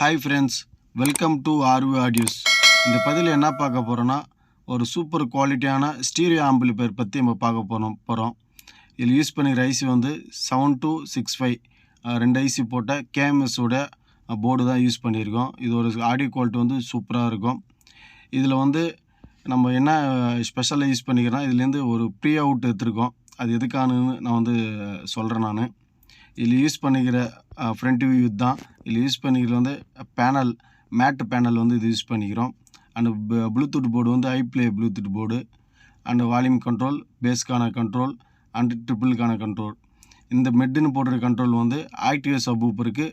Hi friends, welcome to RV audios. இந்த பதிவில் என்ன பார்க்க போகிறோன்னா, ஒரு சூப்பர் குவாலிட்டியான ஸ்டீரியோ ஆம்பிளிஃபையர் பற்றி நம்ம பார்க்க போகிறோம். இதில் யூஸ் பண்ணிக்கிற ஐசி வந்து 7265 2 ஐசி போட்ட கேஎம்எஸோட போர்டு தான் யூஸ் பண்ணியிருக்கோம். இது ஒரு ஆடியோ குவாலிட்டி வந்து சூப்பராக இருக்கும். இதில் வந்து நம்ம என்ன ஸ்பெஷலாக யூஸ் பண்ணிக்கிறோன்னா, இதுலேருந்து ஒரு ப்ரீ அவுட் எடுத்துருக்கோம். அது எதுக்கானு நான் வந்து சொல்கிறேன் நான். இதில் யூஸ் பண்ணிக்கிற ஃப்ரண்ட் வியூ தான். இதில் யூஸ் பண்ணிக்கிறது வந்து பேனல், மேட் பேனல் வந்து இது யூஸ் பண்ணிக்கிறோம். அண்டு ப்ளூடூத் போர்டு வந்து ஐப்ளே Bluetooth board, and volume control, பேஸ்க்கான கண்ட்ரோல், அண்டு ட்ரிபிளுக்கான கண்ட்ரோல். இந்த மெட்டுன்னு போடுற கண்ட்ரோல் வந்து ஆக்டிவ் சப்வூஃபருக்கு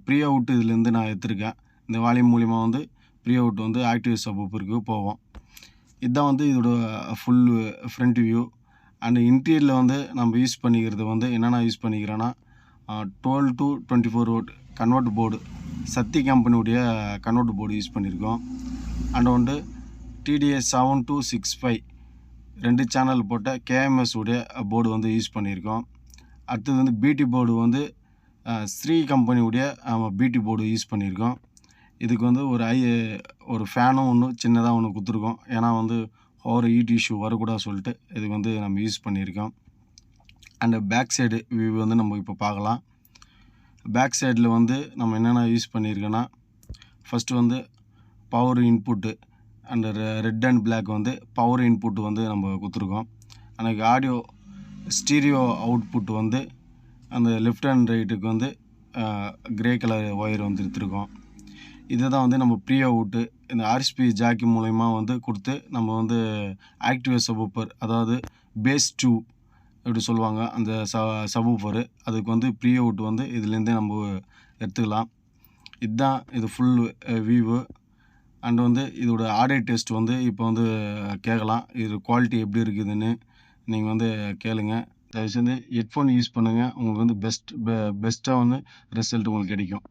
ப்ரீ அவுட் இதுலேருந்து நான் எடுத்திருக்கேன். இந்த வால்யூம் மூலிமா வந்து ப்ரீ அவுட் வந்து ஆக்டிவ் சப்வூஃபருக்கு போவோம். இதுதான் வந்து இதோட ஃபுல் ஃப்ரண்ட் வியூ. அண்டு இன்டீரியரில் வந்து நம்ம யூஸ் பண்ணிக்கிறது வந்து என்னென்ன யூஸ் பண்ணிக்கிறேன்னா, 12 to 24 volt convert board, Sakthi கம்பெனியுடைய கன்வெர்ட் போர்டு யூஸ் பண்ணியிருக்கோம். அண்ட் வந்து TDS 7265 2 சேனல் போட்ட கேஎம்எஸ் உடைய போர்டு வந்து யூஸ் பண்ணியிருக்கோம். அடுத்தது வந்து பிடி போர்டு வந்து ஸ்ரீ கம்பெனியுடைய பிடி போர்டு யூஸ் பண்ணியிருக்கோம். இதுக்கு வந்து ஒரு ஃபேனும் ஒன்று சின்னதாக ஒன்று கொடுத்துருக்கோம். ஏன்னா வந்து ஓவர் ஹீட் இஷ்யூ வரக்கூடாது சொல்லிட்டு இதுக்கு வந்து நம்ம யூஸ் பண்ணியிருக்கோம். அண்டு பேக் சைடு வியூ வந்து நம்ம இப்போ பார்க்கலாம். பேக் சைடில் வந்து நம்ம என்னென்ன யூஸ் பண்ணியிருக்கோன்னா, ஃபஸ்ட்டு வந்து power input and red and black வந்து பவர் இன்புட் வந்து நம்ம கொடுத்துருக்கோம். எனக்கு ஆடியோ ஸ்டீரியோ அவுட்புட் வந்து அந்த லெஃப்ட் அண்ட் ரைட்டுக்கு வந்து கிரே கலர் ஒயர் வந்து எடுத்துருக்கோம். இதை தான் வந்து நம்ம ப்ரீ அவுட்டு இந்த ஆர்எஸ்பி ஜாக்கி மூலயமா வந்து கொடுத்து நம்ம வந்து ஆக்டிவ் சப்வூஃபர், அதாவது பேஸ் 2 இப்படி சொல்லுவாங்க, அந்த சப்வூஃபரு, அதுக்கு வந்து ப்ரீ அவுட் வந்து இதுலேருந்தே நம்ம எடுத்துக்கலாம். இதுதான் இது ஃபுல் வியூவு. அண்ட் வந்து இதோட ஆடியோ டெஸ்ட் வந்து இப்போ வந்து கேட்கலாம். இது குவாலிட்டி எப்படி இருக்குதுன்னு நீங்கள் வந்து கேளுங்க. தயவுசெய்து ஹெட்ஃபோன் யூஸ் பண்ணுங்கள். உங்களுக்கு வந்து பெஸ்ட்டாக வந்து ரிசல்ட் உங்களுக்கு கிடைக்கும்.